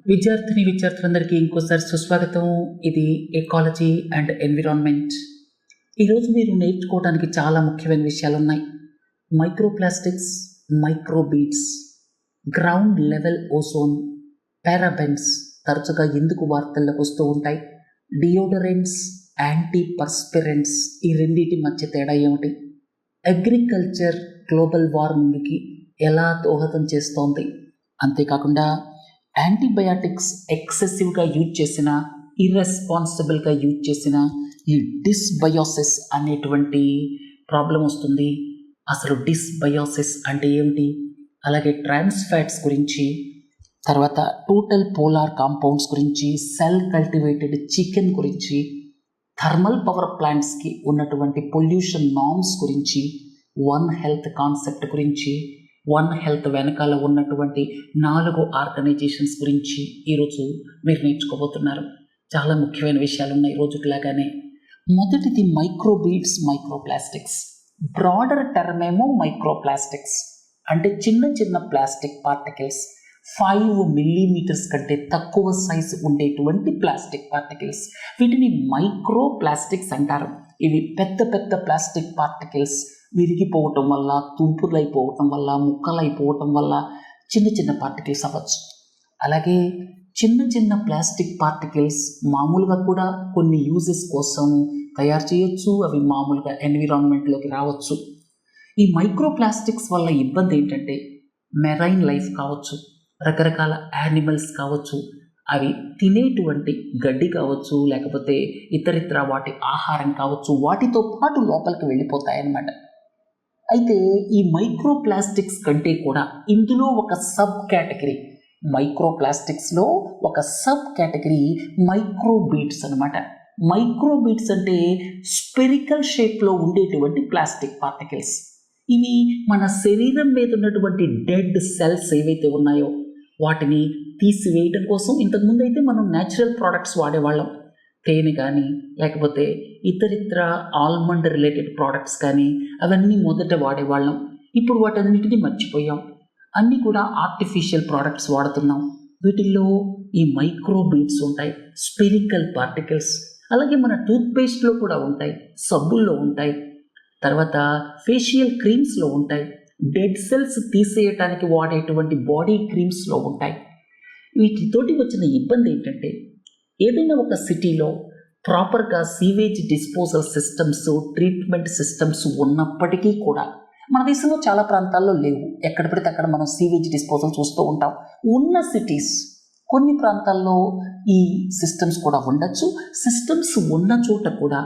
విద్యార్థులందరికీ ఇంకోసారి సుస్వాగతం. ఇది ఎకాలజీ అండ్ ఎన్విరాన్మెంట్. ఈరోజు మీరు నేర్చుకోవడానికి చాలా ముఖ్యమైన విషయాలు ఉన్నాయి. Microplastics, microbeads, ground level ozone, parabens తరచుగా ఎందుకు వార్తల్లోకి వస్తూ ఉంటాయి, డియోడరెంట్స్, యాంటీ పర్స్పిరెంట్స్, ఈ రెండింటి మధ్య తేడా ఏమిటి, అగ్రికల్చర్ గ్లోబల్ వార్మింగ్కి ఎలా దోహదం చేస్తోంది, అంతేకాకుండా యాంటీబయాటిక్స్ ఎక్సెసివ్గా యూజ్ చేసిన, ఇర్రెస్పాన్సిబుల్గా యూజ్ చేసిన ఈ డిస్బయోసిస్ అనేటువంటి ప్రాబ్లం వస్తుంది. అసలు డిస్బయోసిస్ అంటే ఏమిటి, అలాగే ట్రాన్స్ ఫ్యాట్స్ గురించి, తర్వాత టోటల్ పోలార్ కాంపౌండ్స్ గురించి, సెల్ కల్టివేటెడ్ చికెన్ గురించి, థర్మల్ పవర్ ప్లాంట్స్కి ఉన్నటువంటి పొల్యూషన్ నార్మ్స్ గురించి, వన్ హెల్త్ కాన్సెప్ట్ గురించి, వన్ హెల్త్ వెనకాల ఉన్నటువంటి 4 ఆర్గనైజేషన్స్ గురించి ఈరోజు మీరు నేర్చుకోబోతున్నారు. చాలా ముఖ్యమైన విషయాలు ఉన్నాయి రోజులాగానే. మొదటిది మైక్రోబీడ్స్, మైక్రోప్లాస్టిక్స్. బ్రాడర్ టర్మ్ ఏమో మైక్రోప్లాస్టిక్స్ అంటే చిన్న చిన్న ప్లాస్టిక్ పార్టికల్స్, 5 మిల్లీమీటర్స్ కంటే తక్కువ సైజు ఉండేటువంటి ప్లాస్టిక్ పార్టికల్స్, వీటిని మైక్రోప్లాస్టిక్స్ అంటారు. ఇవి పెద్ద పెద్ద ప్లాస్టిక్ పార్టికల్స్ విరిగిపోవటం వల్ల, తుంపులైపోవటం వల్ల, ముక్కలైపోవటం వల్ల చిన్న చిన్న పార్టికల్స్ అవ్వచ్చు. అలాగే చిన్న చిన్న ప్లాస్టిక్ పార్టికల్స్ మామూలుగా కూడా కొన్ని యూజెస్ కోసం తయారు చేయొచ్చు, అవి మామూలుగా ఎన్విరాన్మెంట్లోకి రావచ్చు. ఈ మైక్రోప్లాస్టిక్స్ వల్ల ఇబ్బంది ఏంటంటే మెరైన్ లైఫ్ కావచ్చు, రకరకాల యానిమల్స్ కావచ్చు, అవి తినేటువంటి గడ్డి కావచ్చు, లేకపోతే ఇతరితర వాటి ఆహారం కావచ్చు, వాటితో పాటు లోపలికి వెళ్ళిపోతాయన్నమాట. అయితే ఈ మైక్రోప్లాస్టిక్స్ కంటే కూడా ఇందులో ఒక సబ్ కేటగిరీ, మైక్రోప్లాస్టిక్స్లో ఒక సబ్ కేటగిరీ మైక్రోబీడ్స్ అనమాట. మైక్రోబీడ్స్ అంటే స్పెరికల్ షేప్లో ఉండేటువంటి ప్లాస్టిక్ పార్టికల్స్. ఇవి మన శరీరం మీద ఉన్నటువంటి డెడ్ సెల్స్ ఏవైతే ఉన్నాయో వాటిని తీసివేయడం కోసం ఇంతకుముందు అయితే మనం న్యాచురల్ ప్రోడక్ట్స్ వాడేవాళ్ళం. తేనె కానీ, లేకపోతే ఇతరితర ఆల్మండ్ రిలేటెడ్ ప్రోడక్ట్స్ కానీ, అవన్నీ మొదట వాడేవాళ్ళం. ఇప్పుడు వాటన్నిటినీ మర్చిపోయాం, అన్నీ కూడా ఆర్టిఫిషియల్ ప్రోడక్ట్స్ వాడుతున్నాం. వీటిల్లో ఈ మైక్రోబీడ్స్ ఉంటాయి, స్పెరికల్ పార్టికల్స్. అలాగే మన టూత్పేస్ట్లో కూడా ఉంటాయి, సబ్బుల్లో ఉంటాయి, తర్వాత ఫేషియల్ క్రీమ్స్లో ఉంటాయి, డెడ్ సెల్స్ తీసేయటానికి వాడేటువంటి బాడీ క్రీమ్స్లో ఉంటాయి. వీటితోటి వచ్చిన ఇబ్బంది ఏంటంటే ఏదైనా ఒక సిటీలో ప్రాపర్గా sewage disposal systems, treatment systems ఉన్నప్పటికీ కూడా మన దేశంలో చాలా ప్రాంతాల్లో లేవు. ఎక్కడ పడితే అక్కడ మనం సీవేజ్ డిస్పోజల్ చూస్తూ ఉంటాం. ఉన్న సిటీస్ కొన్ని ప్రాంతాల్లో ఈ సిస్టమ్స్ కూడా ఉండొచ్చు. సిస్టమ్స్ ఉన్న చోట కూడా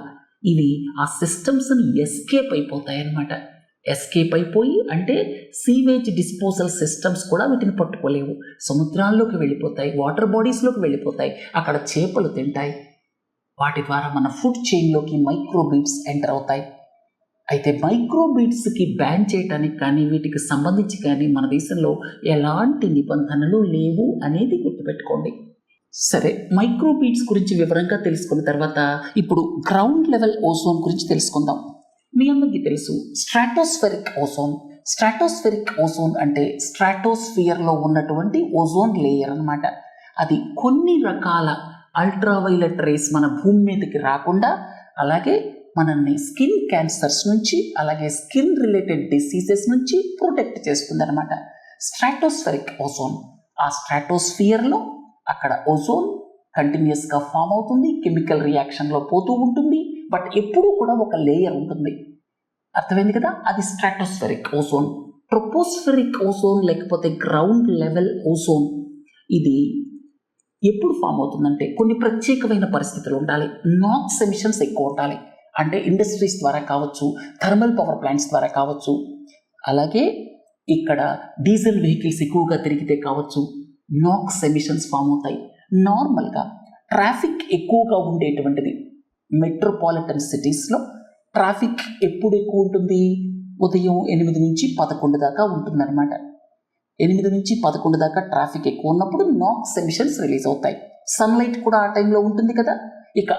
ఇవి ఆ సిస్టమ్స్ని ఎస్కేప్ అయిపోతాయి అన్నమాట. ఎస్కేప్ అయిపోయి అంటే సీవేజ్ డిస్పోజల్ సిస్టమ్స్ కూడా వీటిని పట్టుకోలేవు, సముద్రాల్లోకి వెళ్ళిపోతాయి, వాటర్ బాడీస్లోకి వెళ్ళిపోతాయి, అక్కడ చేపలు తింటాయి. వాటి ద్వారా మన ఫుడ్ చైన్లోకి మైక్రోబీడ్స్ ఎంటర్ అవుతాయి. అయితే మైక్రోబీడ్స్కి బ్యాన్ చేయడానికి కానీ, వీటికి సంబంధించి కానీ మన దేశంలో ఎలాంటి నిబంధనలు లేవు అనేది గుర్తుపెట్టుకోండి. సరే, మైక్రోబీడ్స్ గురించి వివరంగా తెలుసుకున్న తర్వాత ఇప్పుడు గ్రౌండ్ లెవెల్ ఓజోన్ గురించి తెలుసుకుందాం. మీ అందరికీ తెలుసు స్ట్రాటోస్ఫెరిక్ ఓజోన్. స్ట్రాటోస్ఫెరిక్ ఓజోన్ అంటే స్ట్రాటోస్ఫియర్లో ఉన్నటువంటి ఓజోన్ లేయర్ అన్నమాట. అది కొన్ని రకాల అల్ట్రావైలెట్ రేస్ మన భూమి మీదకి రాకుండా, అలాగే మనల్ని స్కిన్ క్యాన్సర్స్ నుంచి, అలాగే స్కిన్ రిలేటెడ్ డిసీజెస్ నుంచి ప్రొటెక్ట్ చేస్తుంది అనమాట స్ట్రాటోస్ఫెరిక్ ఓజోన్. ఆ స్ట్రాటోస్ఫియర్లో అక్కడ ఓజోన్ కంటిన్యూస్గా ఫామ్ అవుతుంది, కెమికల్ రియాక్షన్లో పోతూ ఉంటుంది, బట్ ఎప్పుడూ కూడా ఒక లేయర్ ఉంటుంది. అర్థమైంది కదా, అది స్ట్రాటోస్ఫెరిక్ ఓజోన్. ట్రోపోస్ఫెరిక్ ఓజోన్ లేకపోతే గ్రౌండ్ లెవెల్ ఓజోన్ ఇది ఎప్పుడు ఫామ్ అవుతుందంటే కొన్ని ప్రత్యేకమైన పరిస్థితులు ఉండాలి. నాక్స్ ఎమిషన్స్ ఎక్కువ ఉండాలి, అంటే ఇండస్ట్రీస్ ద్వారా కావచ్చు, థర్మల్ పవర్ ప్లాంట్స్ ద్వారా కావచ్చు, అలాగే ఇక్కడ డీజిల్ వెహికల్స్ ఎక్కువగా తిరిగితే కావచ్చు, నాక్స్ ఎమిషన్స్ ఫామ్ అవుతాయి. నార్మల్గా ట్రాఫిక్ ఎక్కువగా ఉండేటువంటిది మెట్రోపాలిటన్ సిటీస్లో ట్రాఫిక్ ఎప్పుడు ఎక్కువ ఉంటుంది, ఉదయం 8 నుంచి 11 దాకా ఉంటుందన్నమాట. 8 నుంచి 11 దాకా ట్రాఫిక్ ఎక్కువ ఉన్నప్పుడు నాక్స్ ఎమిషన్స్ రిలీజ్ అవుతాయి. సన్లైట్ కూడా ఆ టైంలో ఉంటుంది కదా. ఇక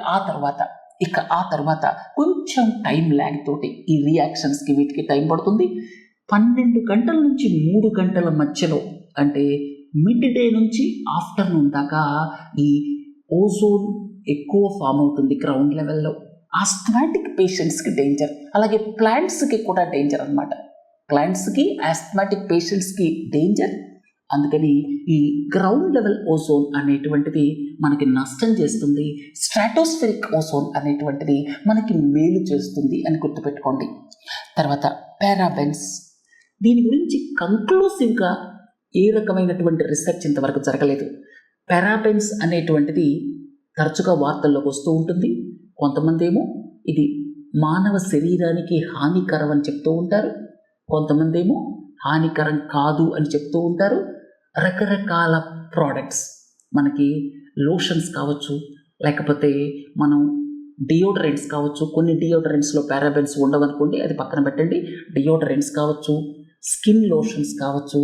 ఆ తర్వాత కొంచెం టైం ల్యాగ్ తోటి ఈ రియాక్షన్స్కి వీటికి టైం పడుతుంది. 12 గంటల నుంచి 3 గంటల మధ్యలో, అంటే మిడ్ డే నుంచి ఆఫ్టర్నూన్ దాకా ఈ ఓజోన్ ఎక్కువ ఫామ్ అవుతుంది గ్రౌండ్ లెవెల్లో. ఆస్థమాటిక్ పేషెంట్స్కి డేంజర్, అలాగే ప్లాంట్స్కి కూడా డేంజర్ అనమాట. ప్లాంట్స్కి ఆస్థమాటిక్ పేషెంట్స్కి డేంజర్. అందుకని ఈ గ్రౌండ్ లెవెల్ ఓజోన్ అనేటువంటిది మనకి నష్టం చేస్తుంది, స్ట్రాటోస్ఫెరిక్ ఓజోన్ అనేటువంటిది మనకి మేలు చేస్తుంది అని గుర్తుపెట్టుకోండి. తర్వాత పారాబెన్స్, దీని గురించి కంక్లూసివ్గా ఏ రకమైనటువంటి రీసెర్చ్ ఇంతవరకు జరగలేదు. పారాబెన్స్ అనేటువంటిది తరచుగా వార్తల్లోకి వస్తూ ఉంటుంది. కొంతమంది ఏమో ఇది మానవ శరీరానికి హానికరం అని చెప్తూ ఉంటారు, కొంతమంది ఏమో హానికరం కాదు అని చెప్తూ ఉంటారు. రకరకాల ప్రోడక్ట్స్, మనకి లోషన్స్ కావచ్చు, లేకపోతే మనం డియోడరెంట్స్ కావచ్చు. కొన్ని డియోడరెంట్స్లో పారాబెన్స్ ఉండవనుకోండి, అది పక్కన పెట్టండి. డియోడరెంట్స్ కావచ్చు, స్కిన్ లోషన్స్ కావచ్చు,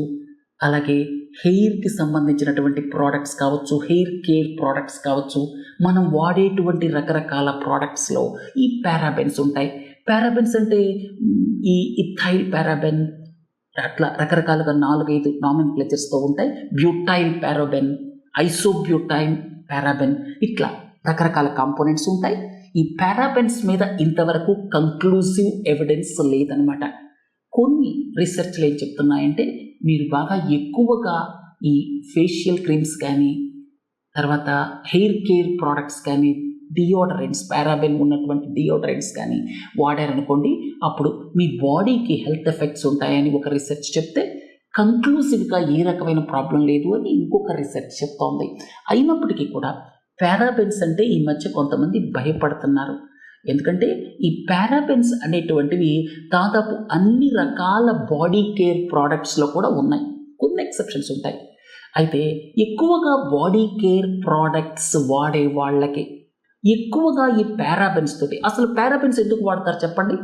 అలాగే హెయిర్కి సంబంధించినటువంటి ప్రోడక్ట్స్ కావచ్చు, హెయిర్ కేర్ ప్రోడక్ట్స్ కావచ్చు. మనం వాడేటువంటి రకరకాల ప్రోడక్ట్స్లో ఈ పారాబెన్స్ ఉంటాయి. పారాబెన్స్ అంటే ఈ ఇథైల్ పారాబెన్, అట్లా రకరకాలుగా 4-5 నామిన్క్లేచర్స్తో ఉంటాయి. బ్యూటైల్ పారాబెన్, ఐసోబ్యూటైల్ పారాబెన్, ఇట్లా రకరకాల కాంపోనెంట్స్ ఉంటాయి. ఈ పారాబెన్స్ మీద ఇంతవరకు కంక్లూసివ్ ఎవిడెన్స్ లేదనమాట. కొన్ని రీసెర్చ్లు ఏం చెప్తున్నాయంటే, మీరు బాగా ఎక్కువగా ఈ ఫేషియల్ క్రీమ్స్ కానీ, తర్వాత హెయిర్ కేర్ ప్రోడక్ట్స్ కానీ, డియోడరెంట్స్, పారాబెన్ ఉన్నటువంటి డియోడరెంట్స్ కానీ వాడారనుకోండి, అప్పుడు మీ బాడీకి హెల్త్ ఎఫెక్ట్స్ ఉంటాయని ఒక రీసెర్చ్ చెప్తే, కంక్లూసివ్గా ఏ రకమైన ప్రాబ్లం లేదు అని ఇంకొక రీసెర్చ్ చెప్తోంది. అయినప్పటికీ కూడా పారాబెన్స్ అంటే ఈ మధ్య కొంతమంది భయపడుతున్నారు. ఎందుకంటే ఈ పారాబెన్స్ అనేటువంటివి దాదాపు అన్ని రకాల బాడీ కేర్ ప్రోడక్ట్స్లో కూడా ఉన్నాయి, కొన్ని ఎక్సెప్షన్స్ ఉంటాయి. అయితే ఎక్కువగా బాడీ కేర్ ప్రోడక్ట్స్ వాడే వాళ్ళకి ఎక్కువగా ఈ పారాబెన్స్ తోటి, అసలు పారాబెన్స్ ఎందుకు వాడతారు చెప్పండి?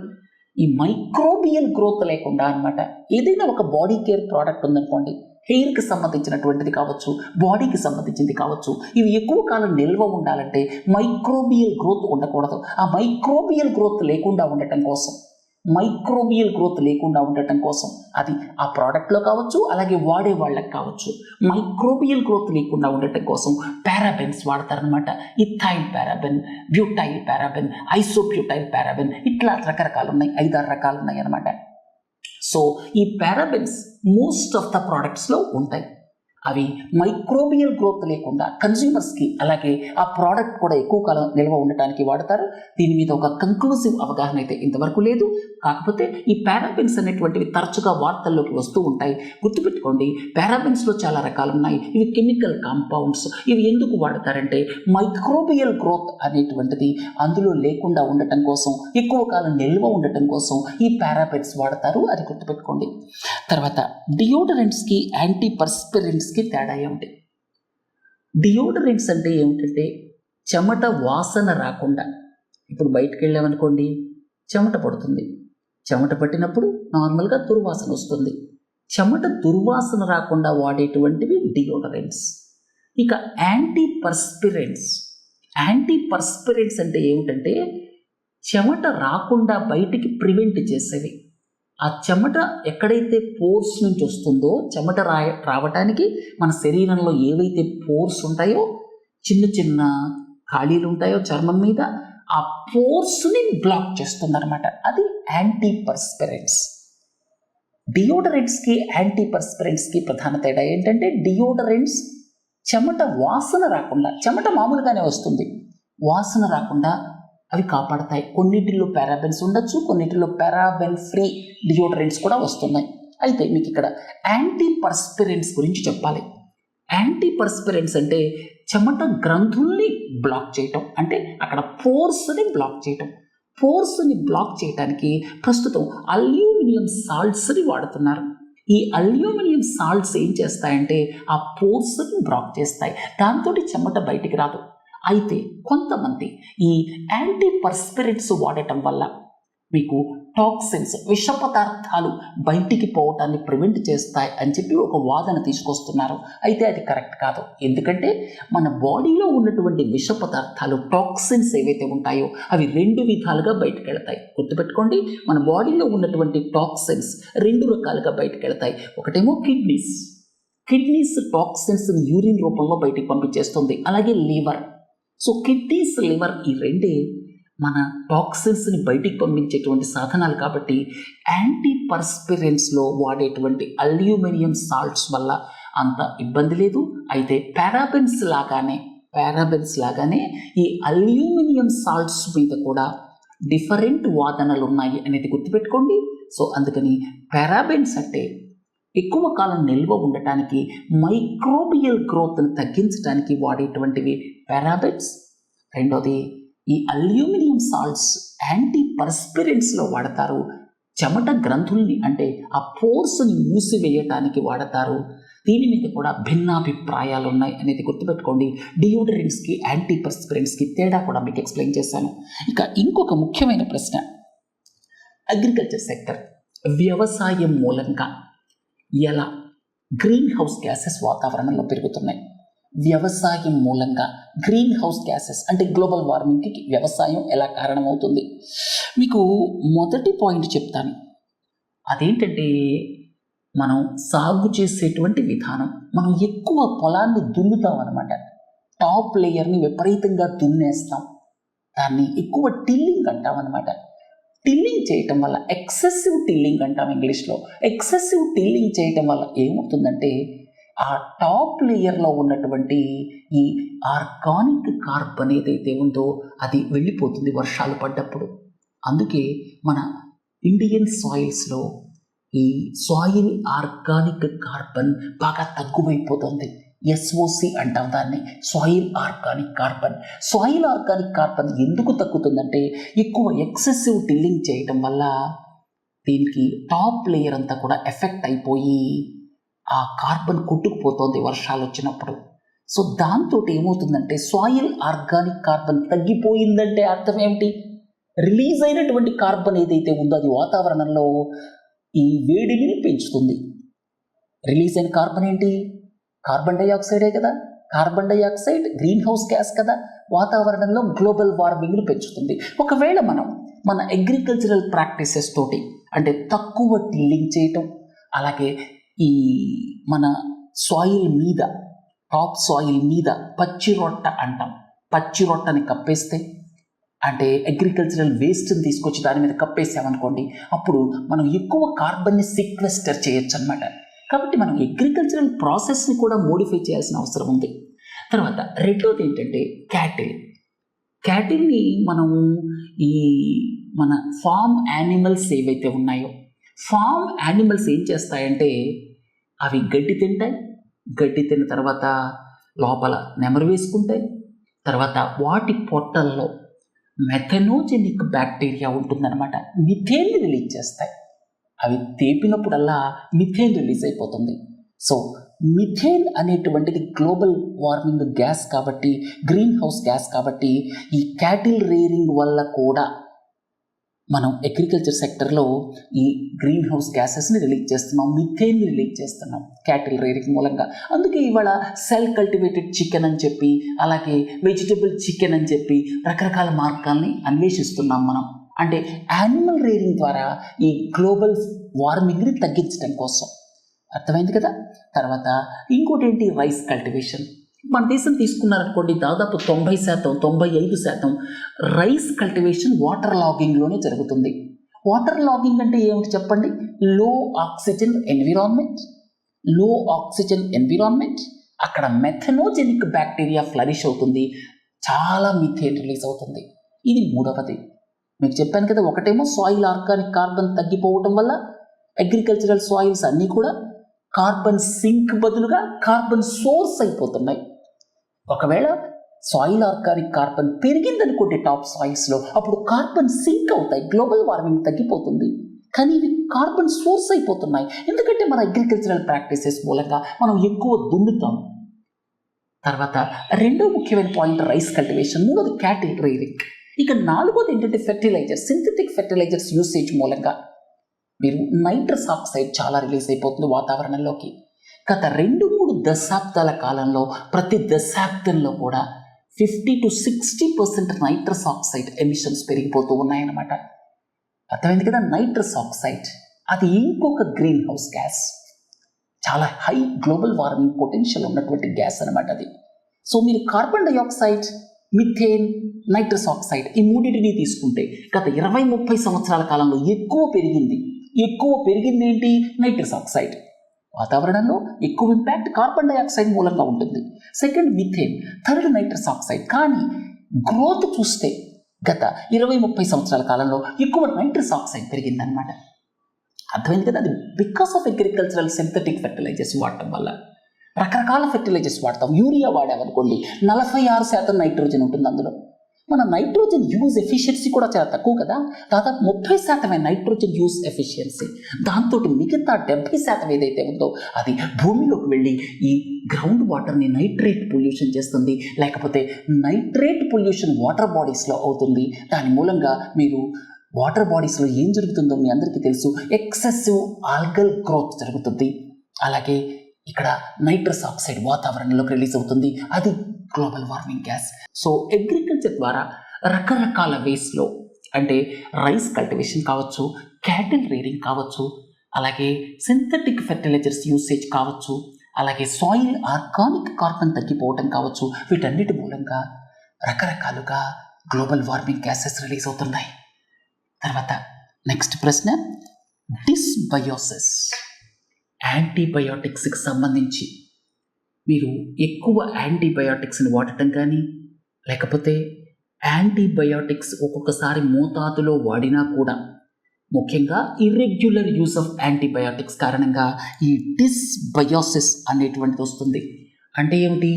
ఈ మైక్రోబియల్ గ్రోత్ లేకుండా అనమాట. ఏదైనా ఒక బాడీ కేర్ ప్రోడక్ట్ ఉందనుకోండి, హెయిర్కి సంబంధించినటువంటిది కావచ్చు, బాడీకి సంబంధించింది కావచ్చు, ఇవి ఎక్కువ కాలం నిల్వ ఉండాలంటే మైక్రోబియల్ గ్రోత్ ఉండకూడదు. ఆ మైక్రోబియల్ గ్రోత్ లేకుండా ఉండటం కోసం అది ఆ ప్రోడక్ట్లో కావచ్చు, అలాగే వాడే వాళ్ళకి కావచ్చు, మైక్రోబియల్ గ్రోత్ లేకుండా ఉండటం కోసం పారాబెన్స్ వాడతారనమాట. Ethyl paraben, butyl paraben, isobutyl paraben, ఇట్లా రకరకాలు ఉన్నాయి, 5-6 రకాలు ఉన్నాయి అన్నమాట. సో ఈ పారాబెన్స్ మోస్ట్ ఆఫ్ ద ప్రోడక్ట్స్లో ఉంటాయి. అవి మైక్రోబియల్ గ్రోత్ లేకుండా కన్జ్యూమర్స్కి, అలాగే ఆ ప్రోడక్ట్ కూడా ఎక్కువ కాలం నిల్వ ఉండటానికి వాడతారు. దీని మీద ఒక కంక్లూసివ్ అవగాహన అయితే ఇంతవరకు లేదు. కాకపోతే ఈ పారాబెన్స్ అనేటువంటివి తరచుగా వార్తల్లోకి వస్తూ ఉంటాయి. గుర్తుపెట్టుకోండి, పారాబెన్స్లో చాలా రకాలు ఉన్నాయి. ఇవి కెమికల్ కాంపౌండ్స్. ఇవి ఎందుకు వాడతారంటే మైక్రోబియల్ గ్రోత్ అనేటువంటిది అందులో లేకుండా ఉండటం కోసం, ఎక్కువ కాలం నిల్వ ఉండటం కోసం ఈ పారాబెన్స్ వాడతారు. అది గుర్తుపెట్టుకోండి. తర్వాత డియోడరెంట్స్కి, యాంటీపర్స్పిరెంట్స్కి తేడా ఏమిటి? డియోడరెంట్స్ అంటే ఏమిటంటే చెమట వాసన రాకుండా, ఇప్పుడు బయటకు వెళ్ళామనుకోండి చెమట పడుతుంది, చెమట పట్టినప్పుడు నార్మల్గా దుర్వాసన వస్తుంది. చెమట దుర్వాసన రాకుండా వాడేటువంటివి డియోడరెంట్స్. ఇక యాంటీపర్స్పిరెంట్స్ అంటే ఏమిటంటే చెమట రాకుండా బయటికి ప్రివెంట్ చేసేవి. ఆ చెమట ఎక్కడైతే పోర్స్ నుంచి వస్తుందో, చెమట రావటానికి మన శరీరంలో ఏవైతే పోర్స్ ఉంటాయో, చిన్న చిన్న ఖాళీలు ఉంటాయో చర్మం మీద, ఆ పోర్స్ని బ్లాక్ చేస్తుందన్నమాట. అది యాంటీపర్స్పిరెంట్స్. డియోడరెంట్స్కి, యాంటీపర్స్పిరెంట్స్కి ప్రధాన తేడా ఏంటంటే, డియోడరెంట్స్ చెమట వాసన రాకుండా, చెమట మామూలుగానే వస్తుంది, వాసన రాకుండా అవి కాపాడతాయి. కొన్నిటిలో పారాబెన్స్ ఉండొచ్చు, కొన్నిటిలో పారాబెన్ ఫ్రీ డియోడరెంట్స్ కూడా వస్తున్నాయి. అయితే మీకు ఇక్కడ యాంటీపర్స్పిరెంట్స్ గురించి చెప్పాలి. యాంటీపర్స్పిరెంట్స్ అంటే చెమట గ్రంథుల్ని బ్లాక్ చేయటం, అంటే అక్కడ పోర్స్ని బ్లాక్ చేయటం. పోర్స్ని బ్లాక్ చేయడానికి ప్రస్తుతం అల్యూమినియం సాల్ట్స్ని వాడుతున్నారు. ఈ అల్యూమినియం సాల్ట్స్ ఏం చేస్తాయంటే ఆ పోర్స్ని బ్లాక్ చేస్తాయి, దాంతో చెమట బయటికి రాదు. అయితే కొంతమంది ఈ యాంటీపర్స్పిరెంట్స్ వాడటం వల్ల మీకు టాక్సిన్స్, విష పదార్థాలు బయటికి పోవటాన్ని ప్రివెంట్ చేస్తాయి అని చెప్పి ఒక వాదన తీసుకొస్తున్నారు. అయితే అది కరెక్ట్ కాదు. ఎందుకంటే మన బాడీలో ఉన్నటువంటి విష పదార్థాలు, టాక్సిన్స్ ఏవైతే ఉంటాయో అవి 2 విధాలుగా బయటకు వెళ్తాయి. గుర్తుపెట్టుకోండి, మన బాడీలో ఉన్నటువంటి టాక్సిన్స్ 2 రకాలుగా బయటకు వెళ్తాయి. ఒకటేమో కిడ్నీస్, కిడ్నీస్ టాక్సిన్స్ని యూరిన్ రూపంలో బయటికి పంపించేస్తుంది. అలాగే లివర్. సో కిడ్నీస్, లివర్ ఈ రెండే మన టాక్సిన్స్ని బయటికి పంపించేటువంటి సాధనాలు. కాబట్టి యాంటీ పర్స్పిరెంట్స్లో వాడేటువంటి అల్యూమినియం సాల్ట్స్ వల్ల అంత ఇబ్బంది లేదు. అయితే పారాబెన్స్ లాగానే ఈ అల్యూమినియం సాల్ట్స్ మీద కూడా డిఫరెంట్ వాదనలు ఉన్నాయి అనేది గుర్తుపెట్టుకోండి. సో అందుకని పారాబెన్స్ అంటే ఎక్కువ కాలం నిల్వ ఉండటానికి, మైక్రోబియల్ గ్రోత్ని తగ్గించడానికి వాడేటువంటివి పారాబెన్స్. రెండోది ఈ అల్యూమినియం సాల్ట్స్ యాంటీ పర్స్పిరెంట్స్లో వాడతారు. చెమట గ్రంథుల్ని అంటే ఆ పోర్స్ని మూసివేయటానికి వాడతారు. దీని మీద కూడా భిన్నాభిప్రాయాలు ఉన్నాయి అనేది గుర్తుపెట్టుకోండి. డియోడరెంట్స్కి, యాంటీ పర్స్పిరెంట్స్కి తేడా కూడా మీకు ఎక్స్ప్లెయిన్ చేశాను. ఇక ఇంకొక ముఖ్యమైన ప్రశ్న, అగ్రికల్చర్ సెక్టర్ వ్యవసాయం మూలంగా ఎలా గ్రీన్ హౌస్ గ్యాసెస్ వాతావరణంలో పెరుగుతున్నాయి? వ్యవసాయం మూలంగా గ్రీన్ హౌస్ గ్యాసెస్ అంటే గ్లోబల్ వార్మింగ్కి వ్యవసాయం ఎలా కారణమవుతుంది? మీకు మొదటి పాయింట్ చెప్తాను. అదేంటంటే మనం సాగు చేసేటువంటి విధానం. మనం ఎక్కువ పొలాన్ని దున్నుతాం అనమాట. టాప్ లేయర్ని విపరీతంగా దున్నేస్తాం. దాన్ని ఎక్కువ టిల్లింగ్ అంటాం అనమాట. టిల్లింగ్ చేయటం వల్ల, ఎక్సెసివ్ టిల్లింగ్ అంటాం ఇంగ్లీష్లో. ఎక్సెసివ్ టిల్లింగ్ చేయటం వల్ల ఏమవుతుందంటే ఆ టాప్ లేయర్లో ఉన్నటువంటి ఈ ఆర్గానిక్ కార్బన్ ఏదైతే ఉందో అది వెళ్ళిపోతుంది వర్షాలు పడ్డప్పుడు. అందుకే మన ఇండియన్ సాయిల్స్లో ఈ సాయిల్ ఆర్గానిక్ కార్బన్ బాగా తగ్గువైపోతుంది. ఎస్ఓసి అంటాం దాన్ని, soil organic carbon. Soil organic carbon ఎందుకు తగ్గుతుందంటే ఎక్కువ ఎక్సెసివ్ టిల్లింగ్ చేయటం వల్ల దీనికి టాప్ లేయర్ అంతా కూడా ఎఫెక్ట్ అయిపోయి ఆ కార్బన్ కొట్టుకుపోతుంది వర్షాలు వచ్చినప్పుడు. సో దాంతో ఏమవుతుందంటే సాయిల్ ఆర్గానిక్ కార్బన్ తగ్గిపోయిందంటే అర్థం ఏమిటి? రిలీజ్ అయినటువంటి కార్బన్ ఏదైతే ఉందో అది వాతావరణంలో ఈ వేడిని పెంచుతుంది. రిలీజ్ అయిన కార్బన్ ఏంటి? కార్బన్ డైఆక్సైడే కదా. Carbon dioxide green house gas కదా, వాతావరణంలో గ్లోబల్ వార్మింగ్ని పెంచుతుంది. ఒకవేళ మనం మన అగ్రికల్చరల్ ప్రాక్టీసెస్ తోటి అంటే తక్కువ టిల్లింగ్ చేయటం, అలాగే ఈ మన సాయిల్ మీద, టాప్ సాయిల్ మీద పచ్చి రొట్ట అంటాం, పచ్చి రొట్టని కప్పేస్తే అంటే అగ్రికల్చరల్ వేస్ట్ని తీసుకొచ్చి దాని మీద కప్పేసామనుకోండి, అప్పుడు మనం ఎక్కువ కార్బన్ని సిక్వెస్టర్ చేయొచ్చు అనమాట. కాబట్టి మనం అగ్రికల్చరల్ ప్రాసెస్ని కూడా మోడిఫై చేయాల్సిన అవసరం ఉంది. తర్వాత రెండోది ఏంటంటే క్యాటిల్ని మనం ఈ మన ఫామ్ యానిమల్స్ ఏవైతే ఉన్నాయో, ఫామ్ యానిమల్స్ ఏం చేస్తాయంటే అవి గడ్డి తింటాయి. గడ్డి తిన్న తర్వాత లోపల నెమరు వేసుకుంటాయి. తర్వాత వాటి పొట్టల్లో మెథనోజెనిక్ బ్యాక్టీరియా ఉంటుందన్నమాట. మిథేన్ రిలీజ్ చేస్తాయి. అవి తేపినప్పుడల్లా మిథేన్ రిలీజ్ అయిపోతుంది. సో మిథేన్ అనేటువంటిది గ్లోబల్ వార్మింగ్ గ్యాస్ కాబట్టి, గ్రీన్ హౌస్ గ్యాస్ కాబట్టి ఈ క్యాటిల్ రేరింగ్ వల్ల కూడా మనం అగ్రికల్చర్ సెక్టర్లో ఈ గ్రీన్ హౌస్ గ్యాసెస్ని రిలీజ్ చేస్తున్నాం, మిథేన్ రిలీజ్ చేస్తున్నాం క్యాటిల్ రేరింగ్ మూలంగా. అందుకే ఇవాళ సెల్ కల్టివేటెడ్ చికెన్ అని చెప్పి, అలాగే వెజిటబుల్ చికెన్ అని చెప్పి రకరకాల మార్గాల్ని అన్వేషిస్తున్నాం మనం. అంటే యానిమల్ రేరింగ్ ద్వారా ఈ గ్లోబల్ వార్మింగ్ని తగ్గించడం కోసం. అర్థమైంది కదా. తర్వాత ఇంకోటి ఏంటి? Rice cultivation. మన దేశం తీసుకున్నారనుకోండి, దాదాపు 90%, 95% రైస్ కల్టివేషన్ వాటర్ లాగింగ్లోనే జరుగుతుంది. వాటర్ లాగింగ్ అంటే ఏమిటి చెప్పండి? లో ఆక్సిజన్ ఎన్విరాన్మెంట్, అక్కడ మెథనోజెనిక్ బ్యాక్టీరియా ఫ్లరిష్ అవుతుంది, చాలా మిథేన్ రిలీజ్ అవుతుంది. ఇది మూడవది. మీకు చెప్పాను కదా, ఒకటేమో సాయిల్ ఆర్గానిక్ కార్బన్ తగ్గిపోవటం వల్ల అగ్రికల్చరల్ సాయిల్స్ అన్నీ కూడా కార్బన్ సింక్ బదులుగా కార్బన్ సోర్స్ అయిపోతున్నాయి. ఒకవేళ సాయిల్ ఆర్గానిక్ కార్బన్ పెరిగిందనుకోండి టాప్ సాయిల్స్లో, అప్పుడు కార్బన్ సింక్ అవుతాయి, గ్లోబల్ వార్మింగ్ తగ్గిపోతుంది. కానీ ఇవి కార్బన్ సోర్స్ అయిపోతున్నాయి, ఎందుకంటే మన అగ్రికల్చరల్ ప్రాక్టీసెస్ మూలంగా మనం ఎక్కువ దున్నుతాం. తర్వాత రెండో ముఖ్యమైన పాయింట్ రైస్ కల్టివేషన్, మూడోది క్యాటిల్ రేరింగ్. ఇక నాలుగోది ఏంటంటే ఫెర్టిలైజర్స్, సింథటిక్ ఫెర్టిలైజర్స్ యూసేజ్ మూలంగా మీరు నైట్రస్ ఆక్సైడ్ చాలా రిలీజ్ అయిపోతుంది వాతావరణంలోకి. గత 2-3 దశాబ్దాల కాలంలో ప్రతి దశాబ్దంలో కూడా 50 to 60% నైట్రస్ ఆక్సైడ్ ఎమిషన్స్ పెరిగిపోతూ ఉన్నాయన్నమాట. అర్థమైంది కదా. నైట్రస్ ఆక్సైడ్ అది ఇంకొక గ్రీన్ హౌస్ గ్యాస్. చాలా హై గ్లోబల్ వార్మింగ్ పొటెన్షియల్ ఉన్నటువంటి గ్యాస్ అనమాట అది. సో మీరు carbon dioxide, methane, nitrous oxide ఈ మూడింటిని తీసుకుంటే గత 20-30 సంవత్సరాల కాలంలో ఎక్కువ పెరిగింది ఏంటి? Nitrous oxide. వాతావరణంలో ఎక్కువ ఇంపాక్ట్ కార్బన్ డైఆక్సైడ్ మూలంగా ఉంటుంది. Second methane, third nitrous oxide. కానీ గ్రోత్ చూస్తే గత 20-30 సంవత్సరాల కాలంలో ఎక్కువ నైట్రస్ ఆక్సైడ్ పెరిగిందనమాట. అర్థమైంది కదా? అది because of agricultural synthetic fertilisers వాడటం వల్ల. రకరకాల ఫెర్టిలైజర్స్ వాడతాం. యూరియా వాడామనుకోండి 46% నైట్రోజన్ ఉంటుంది అందులో. మన నైట్రోజన్ యూజ్ ఎఫిషియన్సీ కూడా చాలా తక్కువ కదా, దాదాపు 30% నైట్రోజన్ యూజ్ ఎఫిషియన్సీ. దాంతో మిగతా 70% ఏదైతే ఉందో అది భూమిలోకి వెళ్ళి ఈ గ్రౌండ్ వాటర్ని నైట్రేట్ పొల్యూషన్ చేస్తుంది, లేకపోతే నైట్రేట్ పొల్యూషన్ వాటర్ బాడీస్లో అవుతుంది. దాని మూలంగా మీరు వాటర్ బాడీస్లో ఏం జరుగుతుందో మీ అందరికీ తెలుసు, ఎక్సెసివ్ ఆల్గల్ గ్రోత్ జరుగుతుంది. అలాగే ఇక్కడ నైట్రస్ ఆక్సైడ్ వాతావరణంలోకి రిలీజ్ అవుతుంది, అది global warming gas. So agriculture ద్వారా రకరకాల వేస్లో, అంటే రైస్ కల్టివేషన్ కావచ్చు, క్యాటిల్ రేరింగ్ కావచ్చు, అలాగే సింథటిక్ ఫెర్టిలైజర్స్ యూసేజ్ కావచ్చు, అలాగే సాయిల్ ఆర్గానిక్ కార్బన్ తగ్గిపోవటం కావచ్చు, వీటన్నిటి మూలంగా రకరకాలుగా గ్లోబల్ వార్మింగ్ గ్యాసెస్ రిలీజ్ అవుతున్నాయి. తర్వాత నెక్స్ట్ ప్రశ్న, డిస్బయోసిస్. యాంటీబయాటిక్స్కి సంబంధించి మీరు ఎక్కువ యాంటీబయాటిక్స్ని వాడటం కానీ, లేకపోతే యాంటీబయాటిక్స్ ఒక్కొక్కసారి మోతాదులో వాడినా కూడా, ముఖ్యంగా ఇర్రెగ్యులర్ యూస్ ఆఫ్ యాంటీబయాటిక్స్ కారణంగా ఈ డిస్బయోసిస్ అనేటువంటిది వస్తుంది. అంటే ఏమిటి?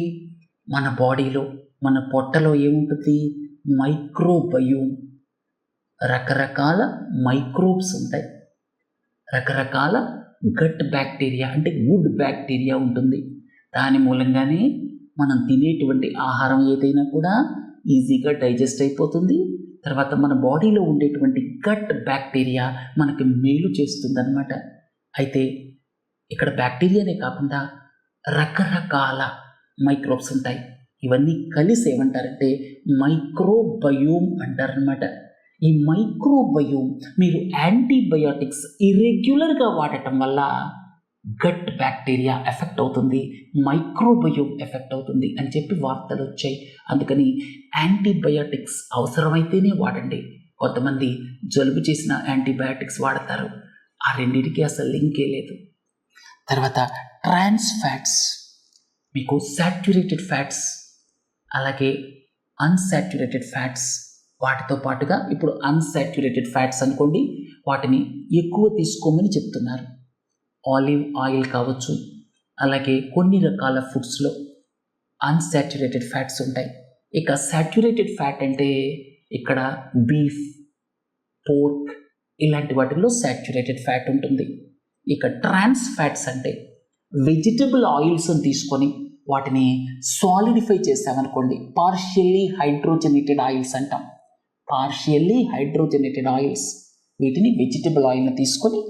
మన బాడీలో, మన పొట్టలో ఏముంటుంది? మైక్రోబయోమ్. రకరకాల మైక్రోబ్స్ ఉంటాయి, రకరకాల గట్ బ్యాక్టీరియా అంటే గుడ్ బ్యాక్టీరియా ఉంటుంది. దాని మూలంగానే మనం తినేటువంటి ఆహారం ఏదైనా కూడా ఈజీగా డైజెస్ట్ అయిపోతుంది. తర్వాత మన బాడీలో ఉండేటువంటి గట్ బ్యాక్టీరియా మనకి మేలు చేస్తుందన్నమాట. అయితే ఇక్కడ బ్యాక్టీరియానే కాకుండా రకరకాల మైక్రోబ్స్ ఉంటాయి. ఇవన్నీ కలిసి ఏమంటారంటే మైక్రోబయోమ్ అంటారనమాట. ఈ మైక్రోబయోమ్ మీరు యాంటీబయాటిక్స్ ఇర్రెగ్యులర్గా వాడటం వల్ల గట్ బ్యాక్టీరియా ఎఫెక్ట్ అవుతుంది, మైక్రోబయోమ్ ఎఫెక్ట్ అవుతుంది అని చెప్పి వార్తలు వచ్చాయి. అందుకని యాంటీబయాటిక్స్ అవసరమైతేనే వాడండి. కొంతమంది జలుబు చేసిన యాంటీబయాటిక్స్ వాడతారు, ఆ రెండింటికి అసలు లింకే లేదు. తర్వాత ట్రాన్స్ ఫ్యాట్స్. మీకు సాచ్యురేటెడ్ ఫ్యాట్స్, అలాగే అన్సాచ్యురేటెడ్ ఫ్యాట్స్, వాటితో పాటుగా ఇప్పుడు అన్సాచ్యురేటెడ్ ఫ్యాట్స్ అనుకోండి, వాటిని ఎక్కువ తీసుకోమని చెప్తున్నారు. ఆలివ్ ఆయిల్ కావచ్చు, అలాగే కొన్ని రకాల ఫుడ్స్లో అన్సాచ్యురేటెడ్ ఫ్యాట్స్ ఉంటాయి. ఇక సాచ్యురేటెడ్ ఫ్యాట్ అంటే ఇక్కడ బీఫ్, పోర్క్ ఇలాంటి వాటిల్లో సాచ్యురేటెడ్ ఫ్యాట్ ఉంటుంది. ఇక ట్రాన్స్ ఫ్యాట్స్ అంటే వెజిటబుల్ ఆయిల్స్ని తీసుకొని వాటిని సాలిడిఫై చేసామనుకోండి, పార్షియల్లీ హైడ్రోజనేటెడ్ ఆయిల్స్ అంటాం. పార్షియల్లీ హైడ్రోజనేటెడ్ ఆయిల్స్, వీటిని వెజిటబుల్ ఆయిల్ని తీసుకొని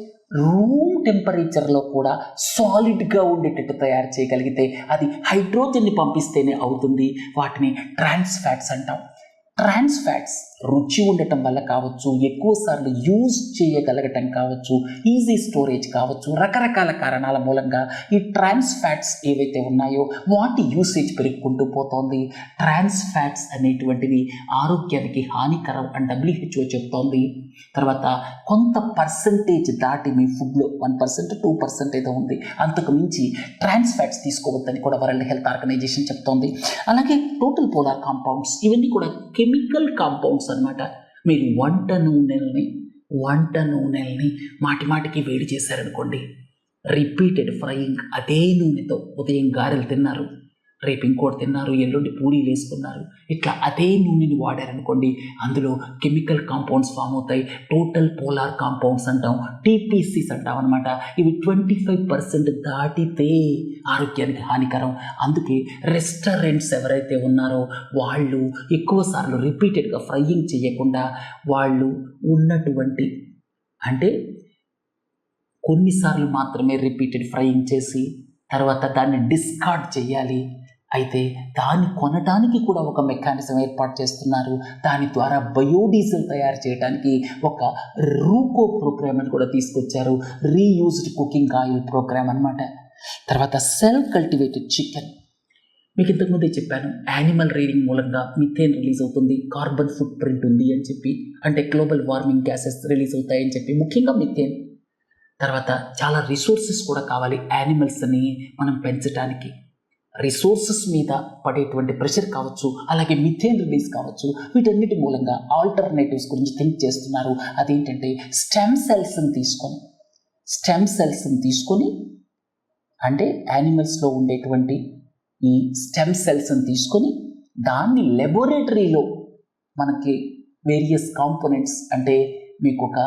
రూమ్ టెంపరేచర్లో కూడా సాలిడ్గా ఉండేటట్టు తయారు చేయగలిగితే అది హైడ్రోజన్ని పంపిస్తేనే అవుతుంది. వాటిని ట్రాన్స్ ఫ్యాట్స్ అంటాం. ట్రాన్స్ ఫ్యాట్స్ రుచి ఉండటం వల్ల కావచ్చు, ఎక్కువసార్లు యూజ్ చేయగలగటం కావచ్చు, ఈజీ స్టోరేజ్ కావచ్చు, రకరకాల కారణాల మూలంగా ఈ ట్రాన్స్ ఫ్యాట్స్ ఏవైతే ఉన్నాయో వాటి యూసేజ్ పెరుగుకుంటూ పోతోంది. ట్రాన్స్ ఫ్యాట్స్ అనేటువంటివి ఆరోగ్యానికి హానికరం అని WHO చెప్తోంది. తర్వాత కొంత పర్సంటేజ్ దాటి మీ ఫుడ్లో 1%, 2% ఏదో ఉంది, అంతకు మించి ట్రాన్స్ ఫ్యాట్స్ తీసుకోవద్దని కూడా వరల్డ్ హెల్త్ ఆర్గనైజేషన్ చెప్తోంది. అలాగే టోటల్ పోలార్ కాంపౌండ్స్, ఇవన్నీ కూడా కెమికల్ కాంపౌండ్స్ అన్నమాట. మీరు వంట నూనెల్ని మాటికి వేడి చేశారనుకోండి, రిపీటెడ్ ఫ్రైయింగ్, అదే నూనెతో ఉదయం గారెలు తిన్నారు, రేపు ఇంకోటి తిన్నారు, ఎల్లుండి పూరీలు వేసుకున్నారు, ఇట్లా అదే నూనెని వాడారనుకోండి, అందులో కెమికల్ కాంపౌండ్స్ ఫామ్ అవుతాయి. టోటల్ పోలార్ కాంపౌండ్స్ అంటాం, TPCs అంటాం అనమాట. ఇవి 25% దాటితే ఆరోగ్యానికి హానికరం. అందుకే రెస్టారెంట్స్ ఎవరైతే ఉన్నారో వాళ్ళు ఎక్కువసార్లు రిపీటెడ్గా ఫ్రైయింగ్ చేయకుండా, వాళ్ళు ఉన్నటువంటి అంటే కొన్నిసార్లు మాత్రమే రిపీటెడ్ ఫ్రైయింగ్ చేసి తర్వాత దాన్ని డిస్కార్డ్ చేయాలి. అయితే దాన్ని కొనడానికి కూడా ఒక మెకానిజం ఏర్పాటు చేస్తున్నారు. దాని ద్వారా బయోడీజిల్ తయారు చేయడానికి ఒక రూకో ప్రోగ్రామ్ అని కూడా తీసుకొచ్చారు, రీయూజ్డ్ కుకింగ్ ఆయిల్ ప్రోగ్రామ్ అనమాట. తర్వాత సెల్ కల్టివేటెడ్ చికెన్. మీకు ఇంతకుముందే చెప్పాను, యానిమల్ రీడింగ్ మూలంగా మిథేన్ రిలీజ్ అవుతుంది, కార్బన్ ఫుట్ ప్రింట్ ఉంది అని చెప్పి, అంటే గ్లోబల్ వార్మింగ్ గ్యాసెస్ రిలీజ్ అవుతాయని చెప్పి, ముఖ్యంగా మిథేన్. తర్వాత చాలా రిసోర్సెస్ కూడా కావాలి యానిమల్స్ని మనం పెంచడానికి. రిసోర్సెస్ మీద పడేటువంటి ప్రెషర్ కావచ్చు, అలాగే మిథేన్ రిలీజ్ కావచ్చు, వీటన్నిటి మూలంగా ఆల్టర్నేటివ్స్ గురించి థింక్ చేస్తున్నారు. అదేంటంటే స్టెమ్ సెల్స్ని తీసుకొని అంటే యానిమల్స్లో ఉండేటువంటి ఈ స్టెమ్ సెల్స్ని తీసుకొని దాన్ని లెబొరేటరీలో మనకి వేరియస్ కాంపోనెంట్స్, అంటే మీకు ఒక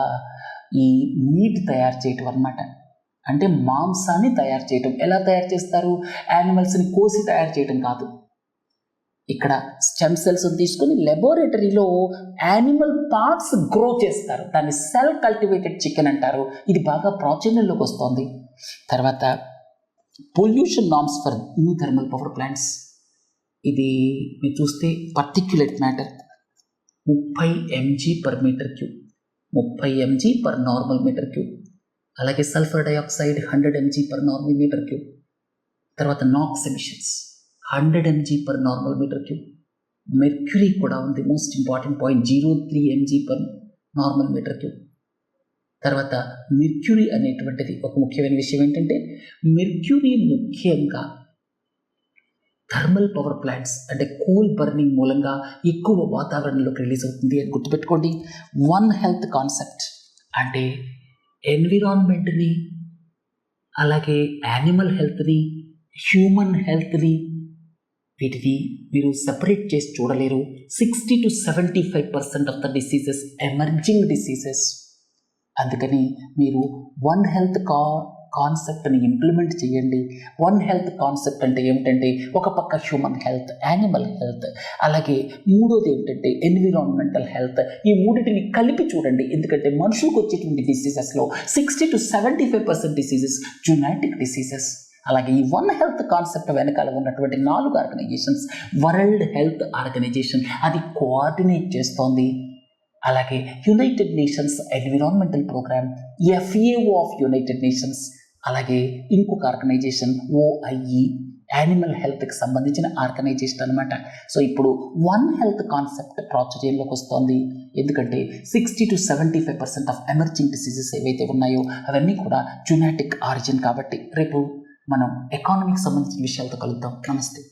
ఈ మీట్ తయారు చేయటం అన్నమాట, అంటే మాంసాన్ని తయారు చేయటం. ఎలా తయారు చేస్తారు? యానిమల్స్ని కోసి తయారు చేయటం కాదు. ఇక్కడ స్టెమ్ సెల్స్ని తీసుకొని లెబొరేటరీలో యానిమల్ పార్ట్స్ గ్రో చేస్తారు. దాన్ని సెల్ కల్టివేటెడ్ చికెన్ అంటారు. ఇది బాగా ప్రాచుర్యంలోకి వస్తుంది. తర్వాత pollution norms for new thermal power plants. ఇది మీరు చూస్తే పర్టిక్యులేట్ మ్యాటర్ 30 mg/m³, 30 mg/నార్మల్ m³. అలాగే సల్ఫర్ డైఆక్సైడ్ 100 mg/నార్మల్ m³. తర్వాత నాక్స్ ఎమిషన్స్ 100 mg/నార్మల్ m³. మెర్క్యూరీ కూడా ఉంది, మోస్ట్ ఇంపార్టెంట్ పాయింట్, 0.3 mg/నార్మల్ m³. తర్వాత మెర్క్యూరీ అనేటువంటిది ఒక ముఖ్యమైన విషయం ఏంటంటే, మెర్క్యూరీ ముఖ్యంగా థర్మల్ పవర్ ప్లాంట్స్ అంటే కోల్ బర్నింగ్ మూలంగా ఎక్కువ వాతావరణంలోకి రిలీజ్ అవుతుంది అని గుర్తుపెట్టుకోండి. వన్ హెల్త్ కాన్సెప్ట్ అంటే ఎన్విరాన్మెంట్ని, అలాగే యానిమల్ హెల్త్ని, హ్యూమన్ హెల్త్ని, వీటిని మీరు సెపరేట్ చేసి చూడలేరు. 60 to 75% of the diseases emerging diseases. అందుకని మీరు వన్ హెల్త్ కాన్సెప్ట్ని ఇంప్లిమెంట్ చేయండి. వన్ హెల్త్ కాన్సెప్ట్ అంటే ఏమిటంటే, ఒక పక్క హ్యూమన్ హెల్త్, యానిమల్ హెల్త్, అలాగే మూడోది ఏమిటంటే ఎన్విరాన్మెంటల్ హెల్త్. ఈ మూడింటిని కలిపి చూడండి. ఎందుకంటే మనుషులకు వచ్చేటువంటి డిసీజెస్లో 60 to 75% డిసీజెస్ జునాటిక్ డిసీజెస్. అలాగే ఈ వన్ హెల్త్ కాన్సెప్ట్ వెనకాల ఉన్నటువంటి 4 ఆర్గనైజేషన్స్, వరల్డ్ హెల్త్ ఆర్గనైజేషన్ అది కోఆర్డినేట్ చేస్తోంది. అలాగే United Nations Environmental Programme, FAO of United Nations, అలాగే ఇంకొక ఆర్గనైజేషన్ OIE, యానిమల్ హెల్త్కి సంబంధించిన ఆర్గనైజేషన్ అనమాట. సో ఇప్పుడు వన్ హెల్త్ కాన్సెప్ట్ ప్రాచుర్యంలోకి వస్తుంది. ఎందుకంటే 60 to 75% ఆఫ్ ఎమర్జింగ్ డిసీజెస్ ఏవైతే ఉన్నాయో అవన్నీ కూడా జునాటిక్ ఆరిజిన్ కాబట్టి. రేపు మనం ఎకానమీకి సంబంధించిన విషయాలతో కలుద్దాం. నమస్తే.